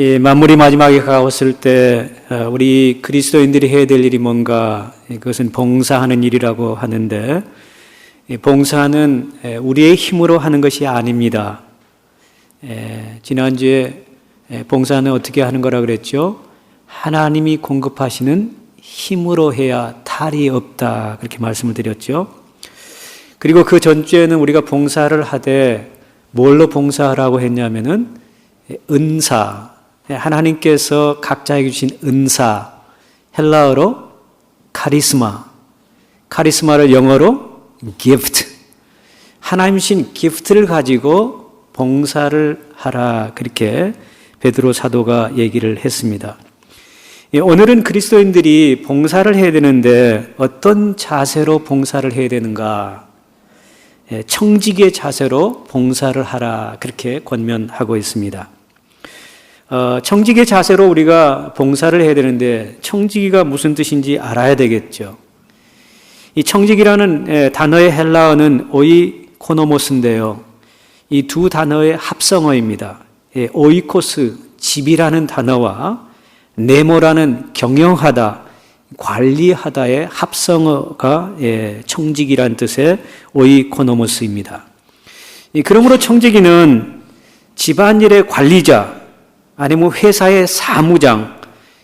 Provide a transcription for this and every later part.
이 만물이 마지막에 가까웠을 때 우리 그리스도인들이 해야 될 일이 뭔가, 그것은 봉사하는 일이라고 하는데, 봉사는 우리의 힘으로 하는 것이 아닙니다. 지난주에 봉사는 어떻게 하는 거라 그랬죠? 하나님이 공급하시는 힘으로 해야 탈이 없다, 그렇게 말씀을 드렸죠. 그리고 그 전주에는 우리가 봉사를 하되 뭘로 봉사하라고 했냐면은 은사, 하나님께서 각자에게 주신 은사, 헬라어로 카리스마, 카리스마를 영어로 gift, 하나님 주신 기프트를 가지고 봉사를 하라, 그렇게 베드로 사도가 얘기를 했습니다. 오늘은 그리스도인들이 봉사를 해야 되는데 어떤 자세로 봉사를 해야 되는가? 청지기의 자세로 봉사를 하라, 그렇게 권면하고 있습니다. 청지기의 자세로 우리가 봉사를 해야 되는데 청지기가 무슨 뜻인지 알아야 되겠죠. 이 청지기라는 단어의 헬라어는 오이코노모스인데요. 이 두 단어의 합성어입니다. 오이코스, 집이라는 단어와 네모라는 경영하다, 관리하다의 합성어가 청지기란 뜻의 오이코노모스입니다. 그러므로 청지기는 집안일의 관리자, 아니면 회사의 사무장,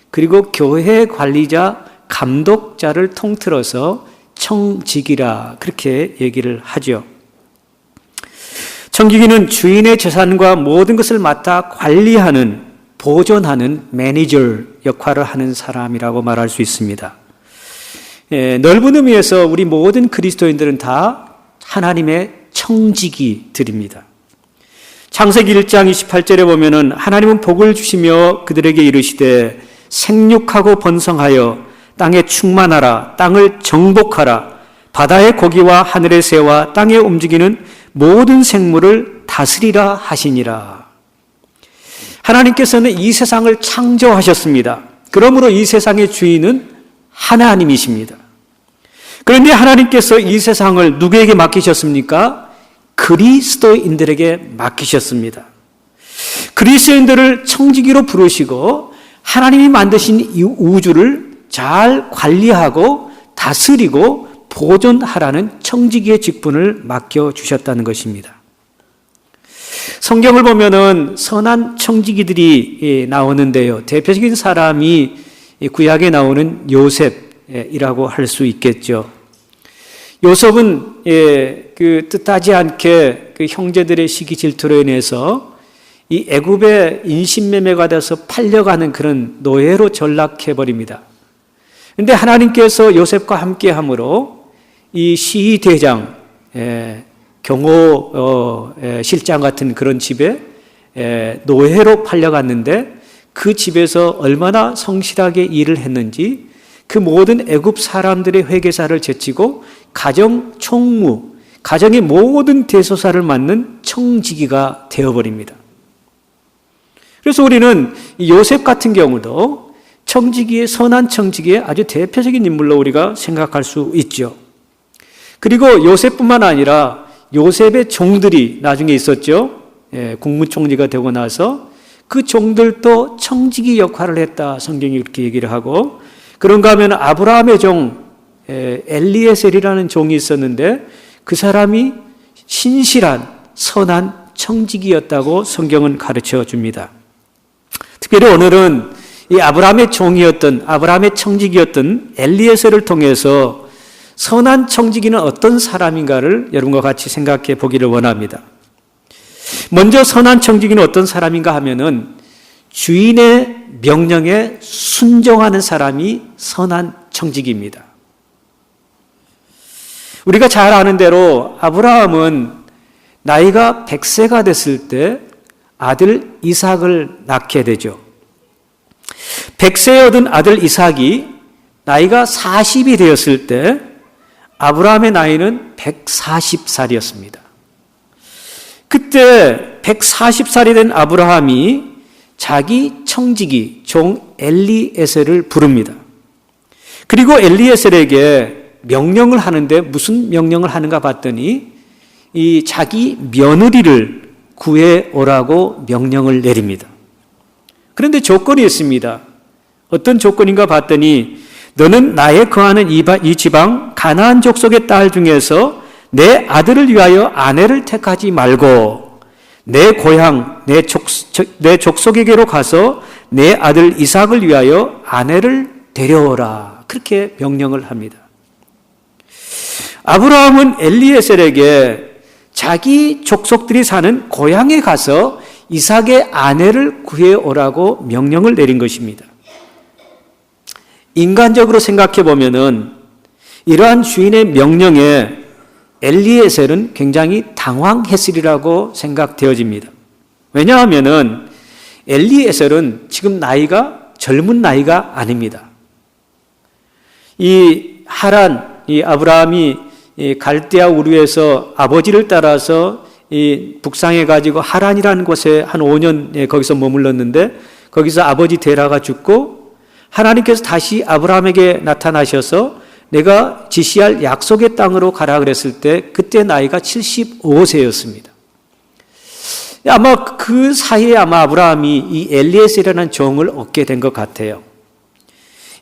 그리고 교회 관리자, 감독자를 통틀어서 청지기라, 그렇게 얘기를 하죠. 청지기는 주인의 재산과 모든 것을 맡아 관리하는, 보존하는 매니저 역할을 하는 사람이라고 말할 수 있습니다. 넓은 의미에서 우리 모든 그리스도인들은 다 하나님의 청지기들입니다. 창세기 1장 28절에 보면은 하나님은 복을 주시며 그들에게 이르시되 생육하고 번성하여 땅에 충만하라, 땅을 정복하라, 바다의 고기와 하늘의 새와 땅에 움직이는 모든 생물을 다스리라 하시니라. 하나님께서는 이 세상을 창조하셨습니다. 그러므로 이 세상의 주인은 하나님이십니다. 그런데 하나님께서 이 세상을 누구에게 맡기셨습니까? 그리스도인들에게 맡기셨습니다. 그리스도인들을 청지기로 부르시고 하나님이 만드신 이 우주를 잘 관리하고 다스리고 보존하라는 청지기의 직분을 맡겨주셨다는 것입니다. 성경을 보면은 선한 청지기들이 나오는데요. 대표적인 사람이 구약에 나오는 요셉이라고 할 수 있겠죠. 요셉은 그 뜻하지 않게 그 형제들의 시기 질투로 인해서 이 애굽의 인신매매가 돼서 팔려가는 그런 노예로 전락해 버립니다. 그런데 하나님께서 요셉과 함께함으로 이 시대장, 경호 실장 같은 그런 집에 노예로 팔려갔는데 그 집에서 얼마나 성실하게 일을 했는지 그 모든 애굽 사람들의 회계사를 제치고 가정 총무, 가정의 모든 대소사를 맡는 청지기가 되어버립니다. 그래서 우리는 요셉 같은 경우도 청지기의, 선한 청지기의 아주 대표적인 인물로 우리가 생각할 수 있죠. 그리고 요셉뿐만 아니라 요셉의 종들이 나중에 있었죠. 국무총리가 되고 나서 그 종들도 청지기 역할을 했다, 성경이 그렇게 얘기를 하고, 그런가 하면 아브라함의 종 엘리에셀이라는 종이 있었는데 그 사람이 신실한 선한 청지기였다고 성경은 가르쳐 줍니다. 특별히 오늘은 이 아브라함의 종이었던, 아브라함의 청지기였던 엘리에셀을 통해서 선한 청지기는 어떤 사람인가를 여러분과 같이 생각해 보기를 원합니다. 먼저 선한 청지기는 어떤 사람인가 하면은 주인의 명령에 순종하는 사람이 선한 청지기입니다. 우리가 잘 아는 대로 아브라함은 나이가 100세가 됐을 때 아들 이삭을 낳게 되죠. 100세에 얻은 아들 이삭이 나이가 40이 되었을 때 아브라함의 나이는 140살이었습니다. 그때 140살이 된 아브라함이 자기 청지기 종 엘리에셀을 부릅니다. 그리고 엘리에셀에게 명령을 하는데 무슨 명령을 하는가 봤더니 이 자기 며느리를 구해오라고 명령을 내립니다. 그런데 조건이 있습니다. 어떤 조건인가 봤더니 너는 나의 거하는 이 지방 가나안 족속의 딸 중에서 내 아들을 위하여 아내를 택하지 말고 내 고향 내 족속에게로 가서 내 아들 이삭을 위하여 아내를 데려오라. 그렇게 명령을 합니다. 아브라함은 엘리에셀에게 자기 족속들이 사는 고향에 가서 이삭의 아내를 구해오라고 명령을 내린 것입니다. 인간적으로 생각해 보면은 이러한 주인의 명령에 엘리에셀은 굉장히 당황했으리라고 생각되어집니다. 왜냐하면은 엘리에셀은 지금 나이가 젊은 나이가 아닙니다. 이 아브라함이 갈대아 우르에서 아버지를 따라서 북상해 가지고 하란이라는 곳에 한 5년 거기서 머물렀는데 거기서 아버지 데라가 죽고 하나님께서 다시 아브라함에게 나타나셔서 내가 지시할 약속의 땅으로 가라 그랬을 때 그때 나이가 75세였습니다. 아마 그 사이에 아브라함이 이 엘리에셀이라는 종을 얻게 된 것 같아요.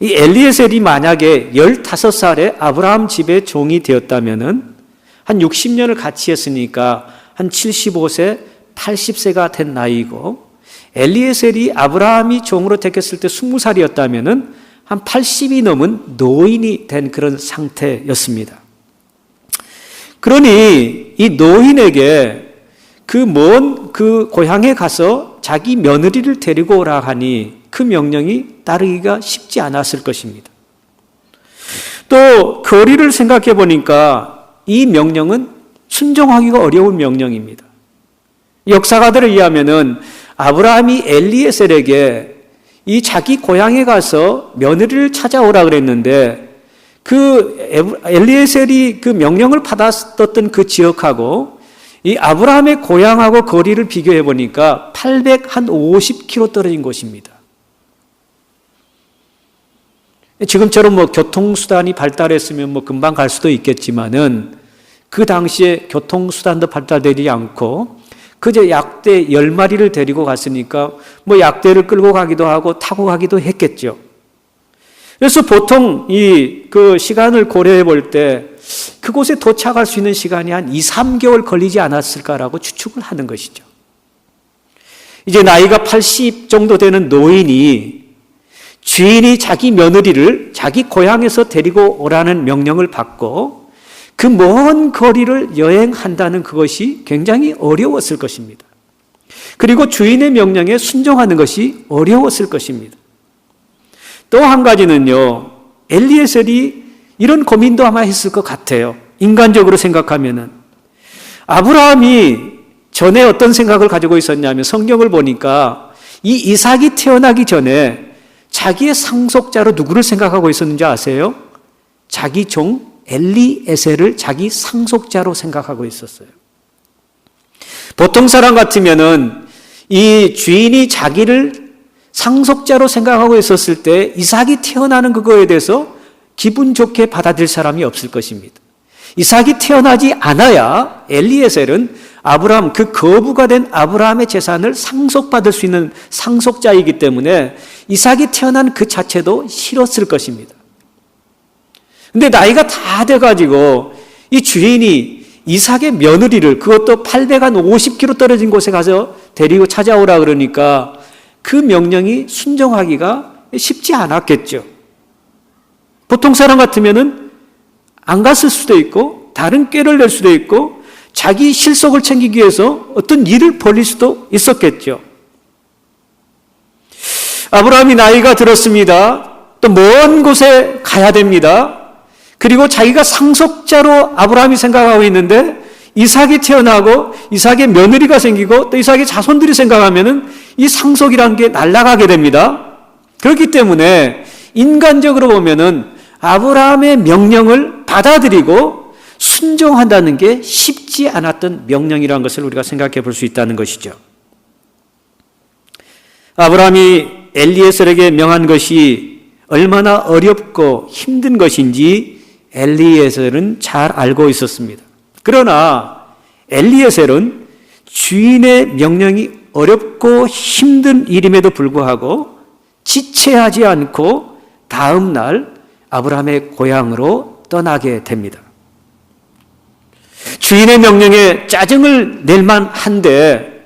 이 엘리에셀이 만약에 15살에 아브라함 집의 종이 되었다면은 한 60년을 같이 했으니까 한 75세, 80세가 된 나이고 엘리에셀이 아브라함이 종으로 택했을 때 20살이었다면은 한 80이 넘은 노인이 된 그런 상태였습니다. 그러니 이 노인에게 그 먼 고향에 가서 자기 며느리를 데리고 오라 하니 그 명령이 따르기가 쉽지 않았을 것입니다. 또 거리를 생각해 보니까 이 명령은 순종하기가 어려운 명령입니다. 역사가들에 의하면은 아브라함이 엘리에셀에게 이 자기 고향에 가서 며느리를 찾아오라 그랬는데 그 엘리에셀이 그 명령을 받았던 그 지역하고 이 아브라함의 고향하고 거리를 비교해 보니까 850km 떨어진 곳입니다. 지금처럼 교통수단이 발달했으면 금방 갈 수도 있겠지만은 그 당시에 교통수단도 발달되지 않고 그저 약대 10마리를 데리고 갔으니까 약대를 끌고 가기도 하고 타고 가기도 했겠죠. 그래서 보통 그 시간을 고려해 볼 때 그곳에 도착할 수 있는 시간이 한 2, 3개월 걸리지 않았을까라고 추측을 하는 것이죠. 이제 나이가 80 정도 되는 노인이 주인이 자기 며느리를 자기 고향에서 데리고 오라는 명령을 받고 그 먼 거리를 여행한다는 그것이 굉장히 어려웠을 것입니다. 그리고 주인의 명령에 순종하는 것이 어려웠을 것입니다. 또 한 가지는요, 엘리에셀이 이런 고민도 아마 했을 것 같아요. 인간적으로 생각하면은. 아브라함이 전에 어떤 생각을 가지고 있었냐면 성경을 보니까 이 이삭이 태어나기 전에 자기의 상속자로 누구를 생각하고 있었는지 아세요? 자기 종 엘리에셀을 자기 상속자로 생각하고 있었어요. 보통 사람 같으면은 이 주인이 자기를 상속자로 생각하고 있었을 때 이삭이 태어나는 그거에 대해서 기분 좋게 받아들일 사람이 없을 것입니다. 이삭이 태어나지 않아야 엘리에셀은 아브라함, 그 거부가 된 아브라함의 재산을 상속받을 수 있는 상속자이기 때문에 이삭이 태어난 그 자체도 싫었을 것입니다. 근데 나이가 다 돼가지고 이 주인이 이삭의 며느리를 그것도 850km 떨어진 곳에 가서 데리고 찾아오라 그러니까 그 명령이 순종하기가 쉽지 않았겠죠. 보통 사람 같으면은 안 갔을 수도 있고 다른 꾀를 낼 수도 있고 자기 실속을 챙기기 위해서 어떤 일을 벌일 수도 있었겠죠. 아브라함이 나이가 들었습니다. 또 먼 곳에 가야 됩니다. 그리고 자기가 상속자로 아브라함이 생각하고 있는데 이삭이 태어나고 이삭의 며느리가 생기고 또 이삭의 자손들이 생각하면은 이 상속이란 게 날아가게 됩니다. 그렇기 때문에 인간적으로 보면은 아브라함의 명령을 받아들이고 순종한다는 게 쉽지 않았던 명령이라는 것을 우리가 생각해 볼 수 있다는 것이죠. 아브라함이 엘리에셀에게 명한 것이 얼마나 어렵고 힘든 것인지 엘리에셀은 잘 알고 있었습니다. 그러나 엘리에셀은 주인의 명령이 어렵고 힘든 일임에도 불구하고 지체하지 않고 다음 날 아브라함의 고향으로 떠나게 됩니다. 주인의 명령에 짜증을 낼 만한데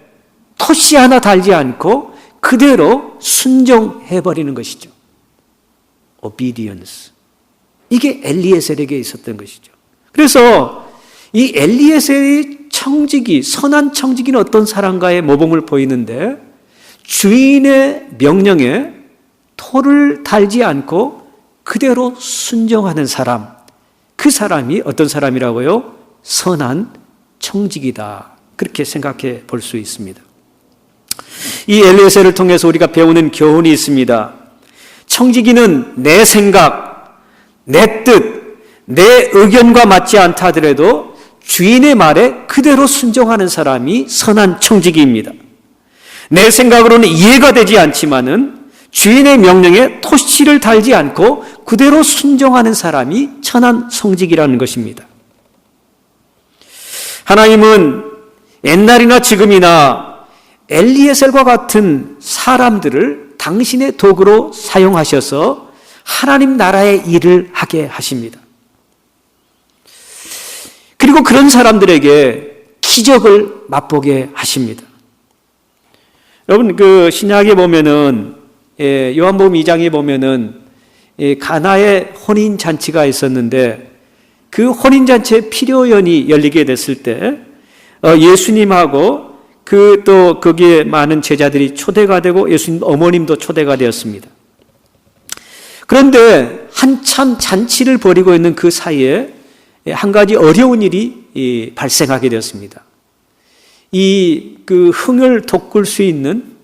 토시 하나 달지 않고 그대로 순종해버리는 것이죠. obedience. 이게 엘리에셀에게 있었던 것이죠. 그래서 이 엘리에셀의 청지기, 선한 청지기는 어떤 사람과의 모범을 보이는데 주인의 명령에 토를 달지 않고 그대로 순종하는 사람, 그 사람이 어떤 사람이라고요? 선한 청지기다. 그렇게 생각해 볼 수 있습니다. 이 엘리에셀을 통해서 우리가 배우는 교훈이 있습니다. 청지기는 내 생각, 내 뜻, 내 의견과 맞지 않다 하더라도 주인의 말에 그대로 순종하는 사람이 선한 청지기입니다. 내 생각으로는 이해가 되지 않지만은 주인의 명령에 토시를 달지 않고 그대로 순종하는 사람이 선한 청지기라는 것입니다. 하나님은 옛날이나 지금이나 엘리에셀과 같은 사람들을 당신의 도구로 사용하셔서 하나님 나라의 일을 하게 하십니다. 그리고 그런 사람들에게 기적을 맛보게 하십니다. 여러분, 그 신약에 보면은, 요한복음 2장에 보면은, 가나의 혼인잔치가 있었는데, 그 혼인잔치에 피료연이 열리게 됐을 때, 예수님하고 또 거기에 많은 제자들이 초대가 되고 예수님 어머님도 초대가 되었습니다. 그런데 한참 잔치를 벌이고 있는 그 사이에 한 가지 어려운 일이 발생하게 되었습니다. 그 흥을 돋굴 수 있는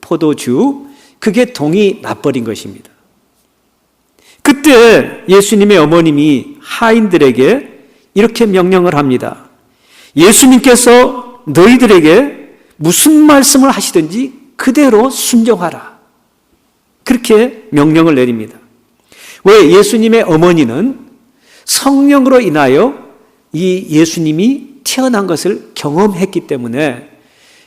포도주, 그게 동이 나버린 것입니다. 그때 예수님의 어머님이 하인들에게 이렇게 명령을 합니다. 예수님께서 너희들에게 무슨 말씀을 하시든지 그대로 순종하라. 그렇게 명령을 내립니다. 왜? 예수님의 어머니는 성령으로 인하여 이 예수님이 태어난 것을 경험했기 때문에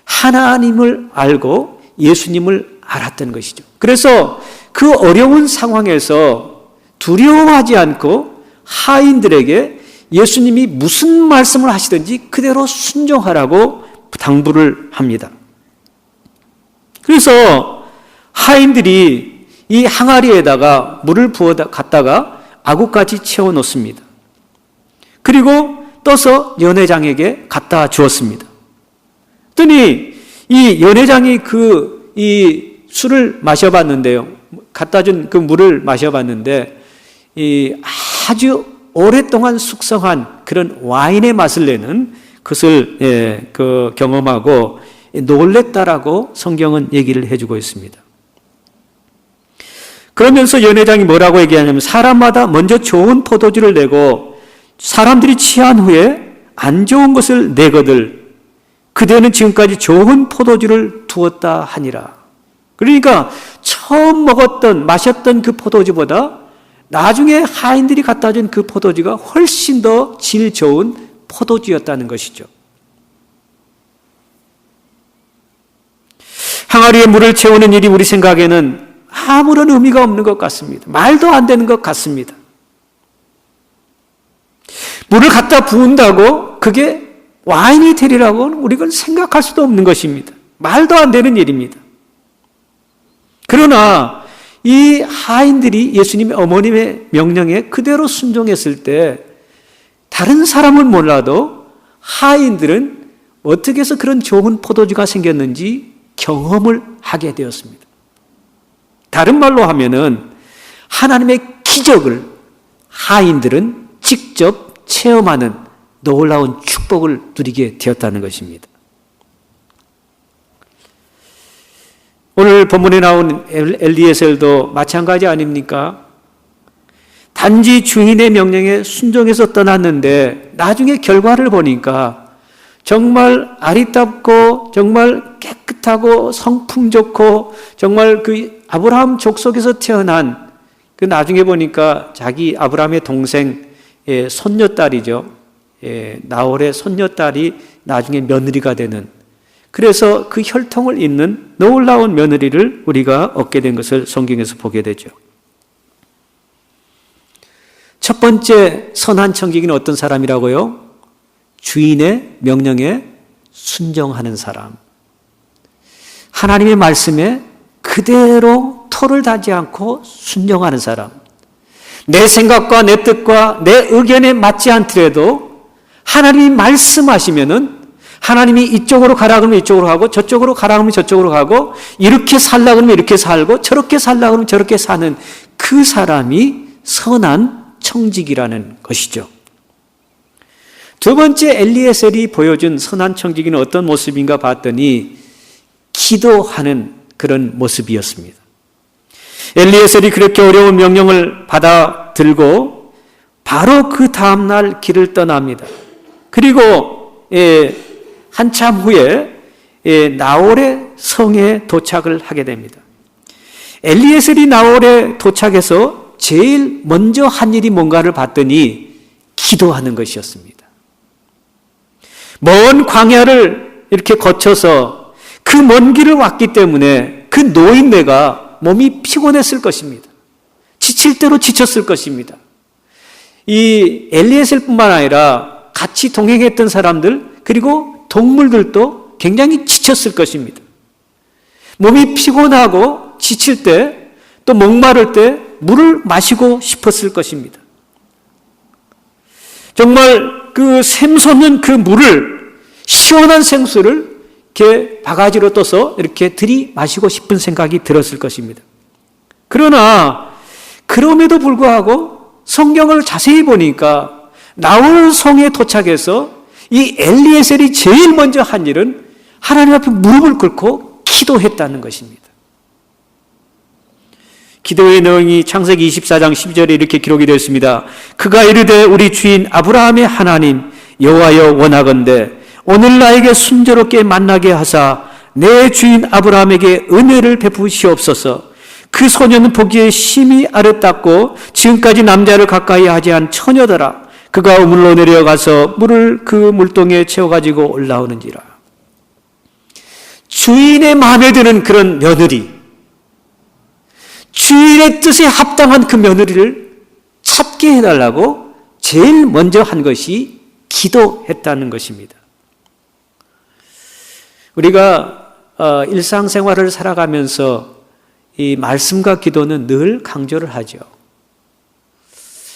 하나님을 알고 예수님을 알았던 것이죠. 그래서 그 어려운 상황에서 두려워하지 않고 하인들에게 예수님이 무슨 말씀을 하시든지 그대로 순종하라고 당부를 합니다. 그래서 하인들이 이 항아리에다가 물을 부어 갖다가 아구까지 채워 놓습니다. 그리고 떠서 연회장에게 갖다 주었습니다. 그랬더니 이 연회장이 이 술을 마셔봤는데요. 갖다 준 그 물을 마셔봤는데 아주 오랫동안 숙성한 그런 와인의 맛을 내는 그것을 경험하고 놀랬다라고 성경은 얘기를 해주고 있습니다. 그러면서 연회장이 뭐라고 얘기하냐면 사람마다 먼저 좋은 포도주를 내고 사람들이 취한 후에 안 좋은 것을 내거들 그대는 지금까지 좋은 포도주를 두었다 하니라. 그러니까 처음 마셨던 그 포도주보다 나중에 하인들이 갖다 준 그 포도주가 훨씬 더 질 좋은 포도주였다는 것이죠. 항아리에 물을 채우는 일이 우리 생각에는 아무런 의미가 없는 것 같습니다. 말도 안 되는 것 같습니다. 물을 갖다 부은다고 그게 와인이 되리라고는 우리가 생각할 수도 없는 것입니다. 말도 안 되는 일입니다. 그러나 이 하인들이 예수님의 어머님의 명령에 그대로 순종했을 때 다른 사람은 몰라도 하인들은 어떻게 해서 그런 좋은 포도주가 생겼는지 경험을 하게 되었습니다. 다른 말로 하면은 하나님의 기적을 하인들은 직접 체험하는 놀라운 축복을 누리게 되었다는 것입니다. 오늘 본문에 나온 엘리에셀도 마찬가지 아닙니까? 단지 주인의 명령에 순종해서 떠났는데 나중에 결과를 보니까 정말 아리답고 정말 깨끗하고 성품 좋고 정말 그 아브라함 족속에서 태어난 그 나중에 보니까 자기 아브라함의 동생 손녀딸이죠. 나홀의 손녀딸이 나중에 며느리가 되는 그래서 그 혈통을 잇는 놀라운 며느리를 우리가 얻게 된 것을 성경에서 보게 되죠. 첫 번째 선한 청지기는 어떤 사람이라고요? 주인의 명령에 순종하는 사람. 하나님의 말씀에 그대로 토를 다지 않고 순종하는 사람. 내 생각과 내 뜻과 내 의견에 맞지 않더라도 하나님이 말씀하시면은 하나님이 이쪽으로 가라 그러면 이쪽으로 가고 저쪽으로 가라 그러면 저쪽으로 가고 이렇게 살라 그러면 이렇게 살고 저렇게 살라 그러면 저렇게 사는 그 사람이 선한 청지기라는 것이죠. 두 번째 엘리에셀이 보여준 선한 청지기는 어떤 모습인가 봤더니 기도하는 그런 모습이었습니다. 엘리에셀이 그렇게 어려운 명령을 받아들고 바로 그 다음날 길을 떠납니다. 그리고 한참 후에 나홀의 성에 도착을 하게 됩니다. 엘리에셀이 나홀에 도착해서 제일 먼저 한 일이 뭔가를 봤더니 기도하는 것이었습니다. 먼 광야를 이렇게 거쳐서 그 먼 길을 왔기 때문에 그 노인네가 몸이 피곤했을 것입니다. 지칠 대로 지쳤을 것입니다. 이 엘리에셀뿐만 아니라 같이 동행했던 사람들 그리고 동물들도 굉장히 지쳤을 것입니다. 몸이 피곤하고 지칠 때 또 목마를 때 물을 마시고 싶었을 것입니다. 정말 그 샘솟는 그 물을 시원한 생수를 이렇게 바가지로 떠서 이렇게 들이마시고 싶은 생각이 들었을 것입니다. 그러나 그럼에도 불구하고 성경을 자세히 보니까 나홀 성에 도착해서 이 엘리에셀이 제일 먼저 한 일은 하나님 앞에 무릎을 꿇고 기도했다는 것입니다. 기도의 내용이 창세기 24장 12절에 이렇게 기록이 되어 있습니다. 그가 이르되 우리 주인 아브라함의 하나님 여호와여 원하건대 오늘 나에게 순조롭게 만나게 하사 내 주인 아브라함에게 은혜를 베푸시옵소서. 그 소년은 보기에 심히 아릇답고 지금까지 남자를 가까이 하지 않은 처녀더라. 그가 우물로 내려가서 물을 그 물동에 채워가지고 올라오는지라. 주인의 마음에 드는 그런 며느리, 주인의 뜻에 합당한 그 며느리를 찾게 해달라고 제일 먼저 한 것이 기도했다는 것입니다. 우리가 일상생활을 살아가면서 이 말씀과 기도는 늘 강조를 하죠.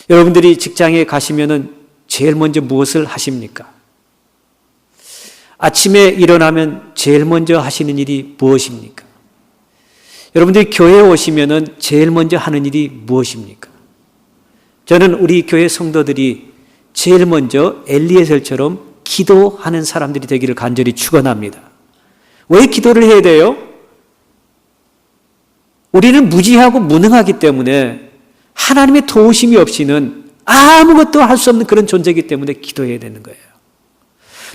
여러분들이 직장에 가시면은 제일 먼저 무엇을 하십니까? 아침에 일어나면 제일 먼저 하시는 일이 무엇입니까? 여러분들이 교회에 오시면은 제일 먼저 하는 일이 무엇입니까? 저는 우리 교회 성도들이 제일 먼저 엘리에셀처럼 기도하는 사람들이 되기를 간절히 축원합니다. 왜 기도를 해야 돼요? 우리는 무지하고 무능하기 때문에 하나님의 도우심이 없이는 아무것도 할 수 없는 그런 존재이기 때문에 기도해야 되는 거예요.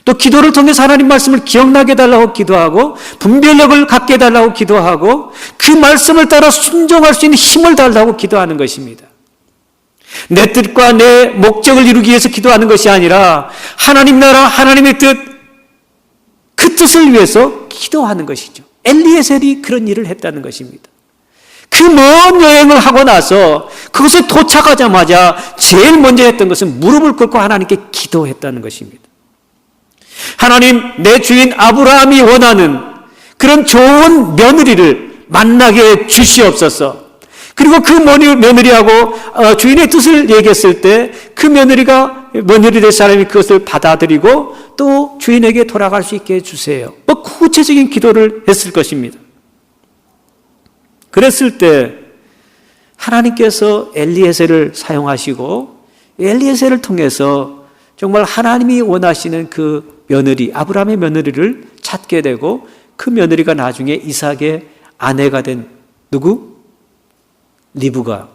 또 기도를 통해서 하나님 말씀을 기억나게 해달라고 기도하고 분별력을 갖게 해달라고 기도하고 그 말씀을 따라 순종할 수 있는 힘을 달라고 기도하는 것입니다. 내 뜻과 내 목적을 이루기 위해서 기도하는 것이 아니라 하나님 나라 하나님의 뜻, 그 뜻을 위해서 기도하는 것이죠. 엘리에셀이 그런 일을 했다는 것입니다. 그 먼 여행을 하고 나서 그곳에 도착하자마자 제일 먼저 했던 것은 무릎을 꿇고 하나님께 기도했다는 것입니다. 하나님, 내 주인 아브라함이 원하는 그런 좋은 며느리를 만나게 주시옵소서. 그리고 그 며느리하고 주인의 뜻을 얘기했을 때 그 며느리 될 사람이 그것을 받아들이고 또 주인에게 돌아갈 수 있게 해주세요. 구체적인 기도를 했을 것입니다. 그랬을 때 하나님께서 엘리에셀을 사용하시고 엘리에셀을 통해서 정말 하나님이 원하시는 그 며느리, 아브라함의 며느리를 찾게 되고 그 며느리가 나중에 이삭의 아내가 된 누구? 리브가,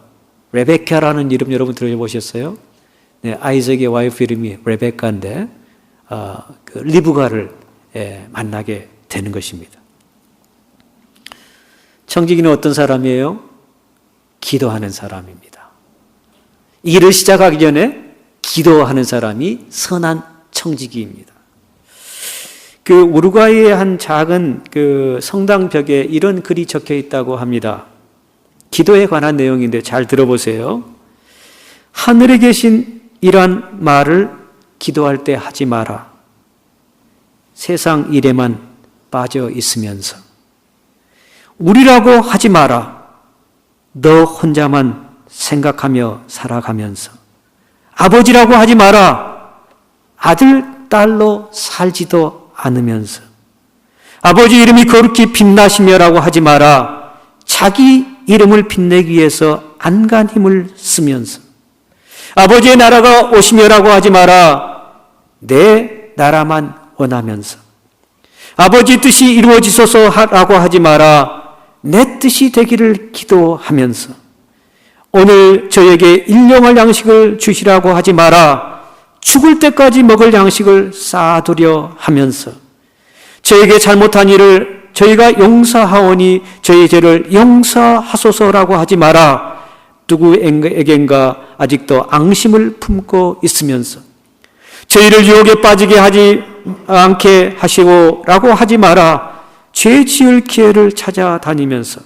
레베카라는 이름 여러분 들어보셨어요? 네, 아이작의 와이프 이름이 레베카인데 그 리브가를 만나게 되는 것입니다. 청지기는 어떤 사람이에요? 기도하는 사람입니다. 일을 시작하기 전에 기도하는 사람이 선한 청지기입니다. 그 우루과이의 한 작은 그 성당 벽에 이런 글이 적혀 있다고 합니다. 기도에 관한 내용인데 잘 들어보세요. 하늘에 계신 이란 말을 기도할 때 하지 마라. 세상 일에만 빠져 있으면서. 우리라고 하지 마라. 너 혼자만 생각하며 살아가면서. 아버지라고 하지 마라. 아들, 딸로 살지도 않으면서. 아버지 이름이 거룩히 빛나시며라고 하지 마라. 자기 이름을 빛내기 위해서 안간 힘을 쓰면서. 아버지의 나라가 오시며라고 하지 마라. 내 나라만 원하면서. 아버지 뜻이 이루어지소서라고 하지 마라. 내 뜻이 되기를 기도하면서. 오늘 저에게 일용할 양식을 주시라고 하지 마라. 죽을 때까지 먹을 양식을 쌓아두려 하면서. 저에게 잘못한 일을 저희가 용서하오니 저희 죄를 용서하소서라고 하지 마라. 누구에겐가 아직도 앙심을 품고 있으면서. 저희를 유혹에 빠지게 하지 않게 하시오라고 하지 마라. 죄 지을 기회를 찾아다니면서.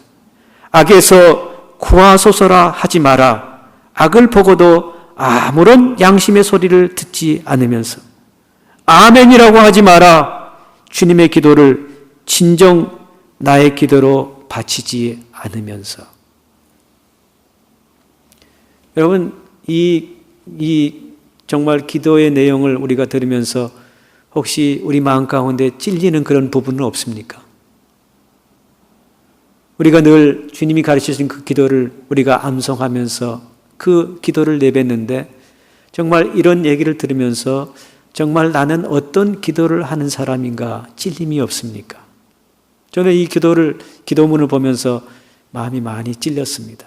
악에서 구하소서라 하지 마라. 악을 보고도 아무런 양심의 소리를 듣지 않으면서. 아멘이라고 하지 마라. 주님의 기도를 진정 나의 기도로 바치지 않으면서. 여러분, 이 정말 기도의 내용을 우리가 들으면서 혹시 우리 마음 가운데 찔리는 그런 부분은 없습니까? 우리가 늘 주님이 가르치신 그 기도를 우리가 암송하면서 그 기도를 내뱉는데 정말 이런 얘기를 들으면서 정말 나는 어떤 기도를 하는 사람인가 찔림이 없습니까? 저는 이 기도문을 보면서 마음이 많이 찔렸습니다.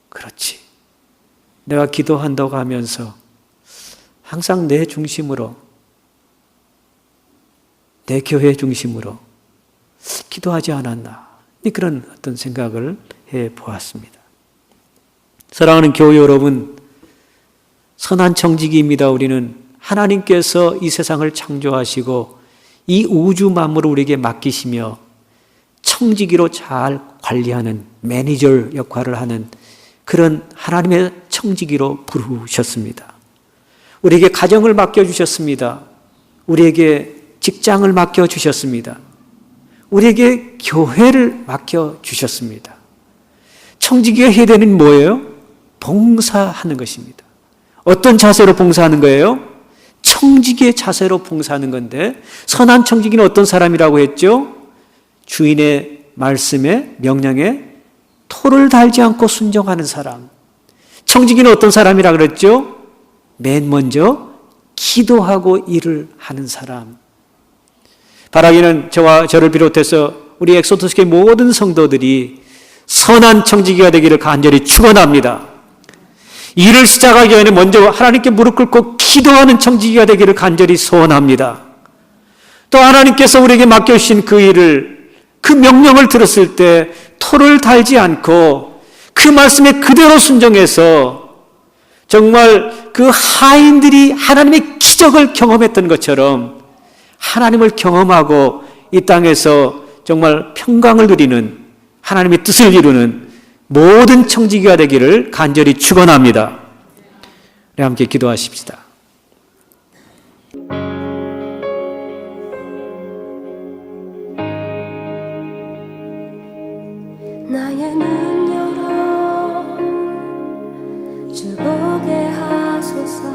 그렇지. 내가 기도한다고 하면서 항상 내 중심으로, 내 교회 중심으로 기도하지 않았나. 그런 어떤 생각을 해 보았습니다. 사랑하는 교회 여러분, 선한 청지기입니다. 우리는 하나님께서 이 세상을 창조하시고 이 우주 만물을 우리에게 맡기시며 청지기로 잘 관리하는 매니저 역할을 하는 그런 하나님의 청지기로 부르셨습니다. 우리에게 가정을 맡겨주셨습니다. 우리에게 직장을 맡겨주셨습니다. 우리에게 교회를 맡겨주셨습니다. 청지기가 해야 되는 뭐예요? 봉사하는 것입니다. 어떤 자세로 봉사하는 거예요? 청지기의 자세로 봉사하는 건데, 선한 청지기는 어떤 사람이라고 했죠? 주인의 말씀에, 명령에 토를 달지 않고 순종하는 사람. 청지기는 어떤 사람이라고 그랬죠? 맨 먼저 기도하고 일을 하는 사람. 바라기는 저와 저를 비롯해서 우리 엑소더스교회 모든 성도들이 선한 청지기가 되기를 간절히 축원합니다. 일을 시작하기 전에 먼저 하나님께 무릎 꿇고 기도하는 청지기가 되기를 간절히 소원합니다. 또 하나님께서 우리에게 맡겨주신 그 일을, 그 명령을 들었을 때 토를 달지 않고 그 말씀에 그대로 순종해서 정말 그 하인들이 하나님의 기적을 경험했던 것처럼 하나님을 경험하고 이 땅에서 정말 평강을 누리는, 하나님의 뜻을 이루는 모든 청지기가 되기를 간절히 축원합니다. 우리 함께 기도하십시다. 나의 눈 열어 주 보게 하소서.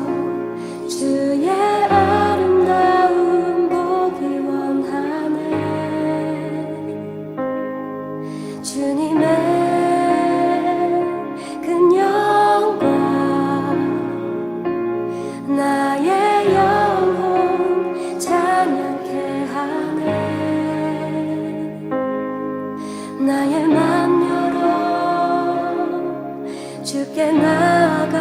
주의 아름다운 보기 원하네. 주님의 큰 영광 나의 영혼 찬양케 하네. 나의 맘 열어 주께 나아가